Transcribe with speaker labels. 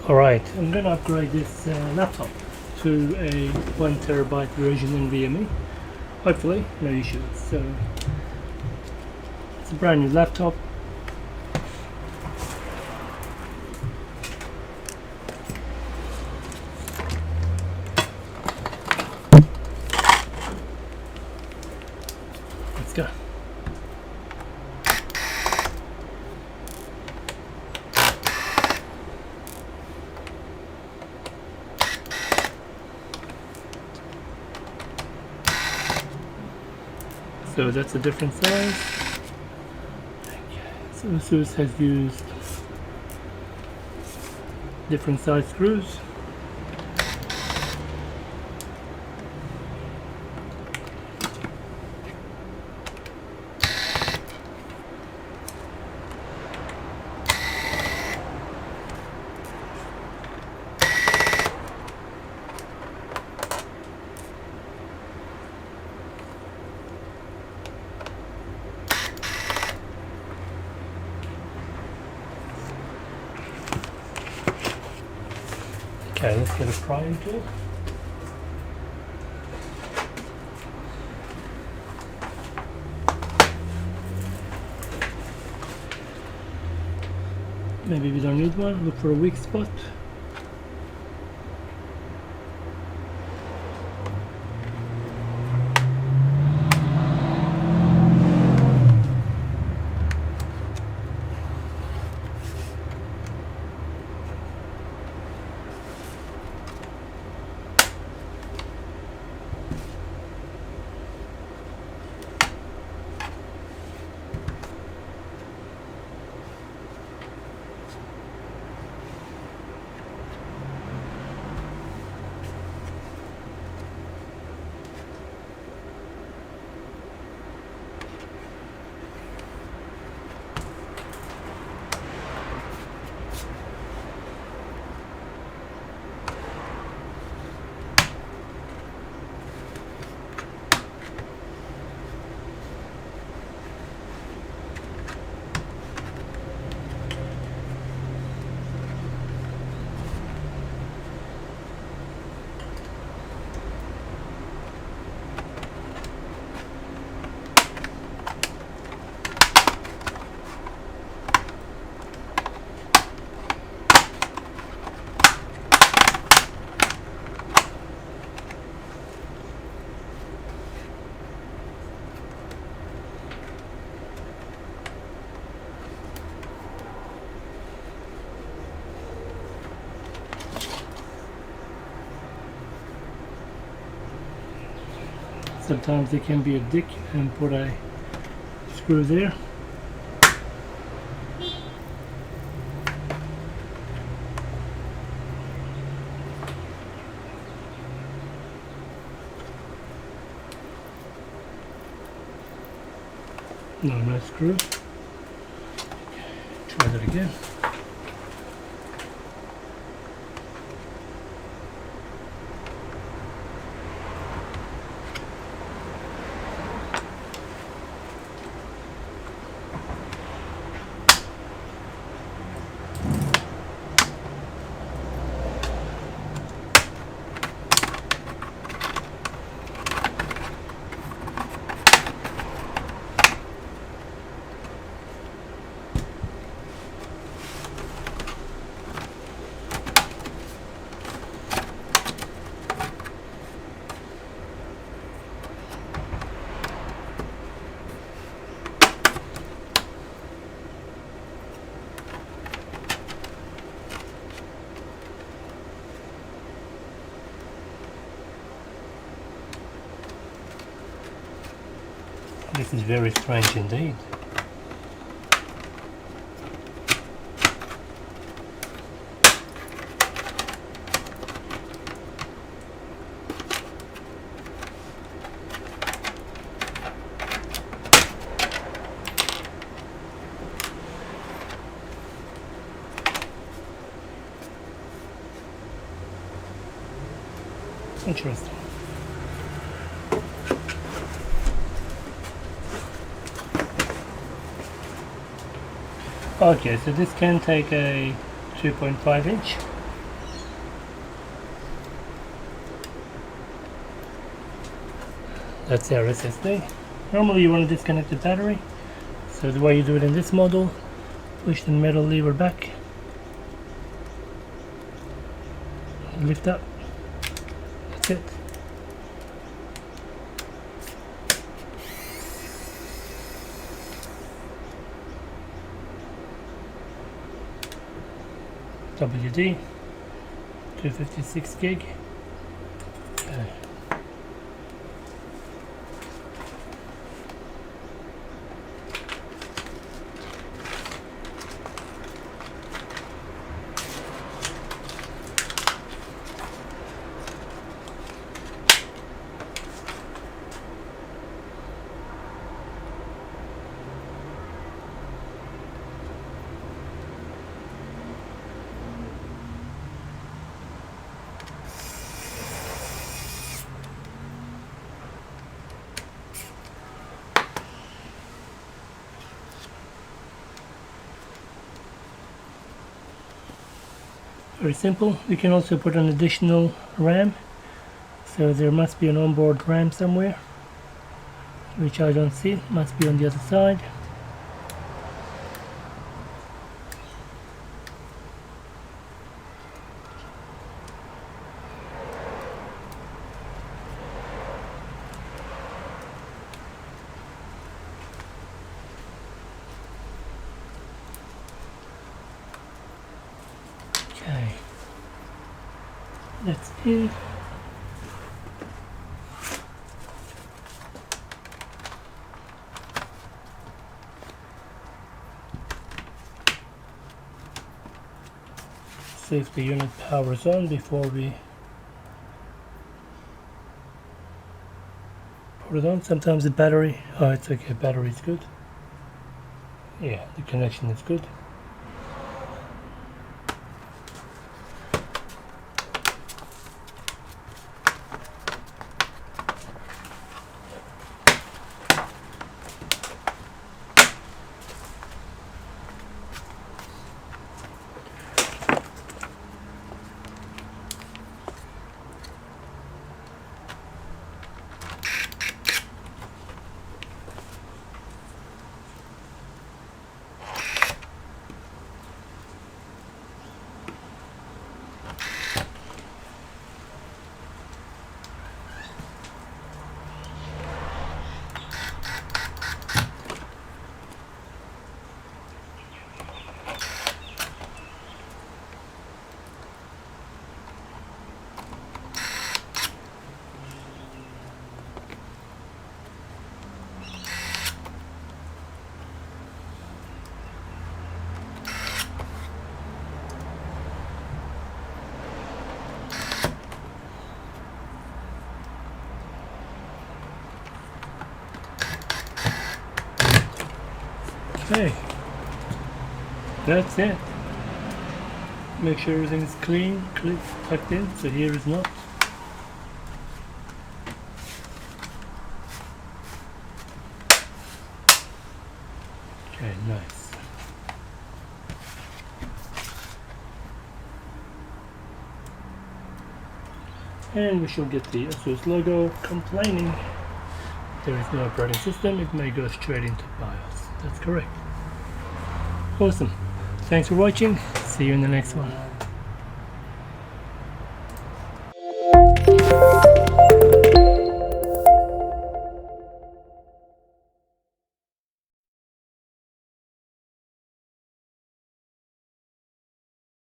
Speaker 1: Alright, I'm gonna upgrade this laptop to a 1 TB version NVMe. Hopefully, no issues. So, it's a brand new laptop. Let's go. So that's a different size. So ASUS has used different size screws. Okay, let's get a prying tool. Maybe we don't need one. Look for a weak spot. Sometimes they can be a dick and put a screw there. No screw. Try that again. This is very strange indeed. Interesting. Okay, so this can take a 2.5 inch That's our SSD. Normally you want to disconnect the battery, so the way you do it in this model, push the metal lever back, lift up, that's it. WD 256 gig. Okay. Very simple. You can also put an additional RAM, so there must be an onboard RAM somewhere, which I don't see. Must be on the other side. Okay, that's in. See if the unit powers on before we put it on. Sometimes the battery, oh it's okay, battery is good. Yeah, the connection is good. Okay, that's it. Make sure everything is clean, tucked in, so here is not. Okay, nice. And we shall get the ASUS logo. Complaining there is no operating system, it may go straight into BIOS. That's correct. Awesome. Thanks for watching. See you in the next one.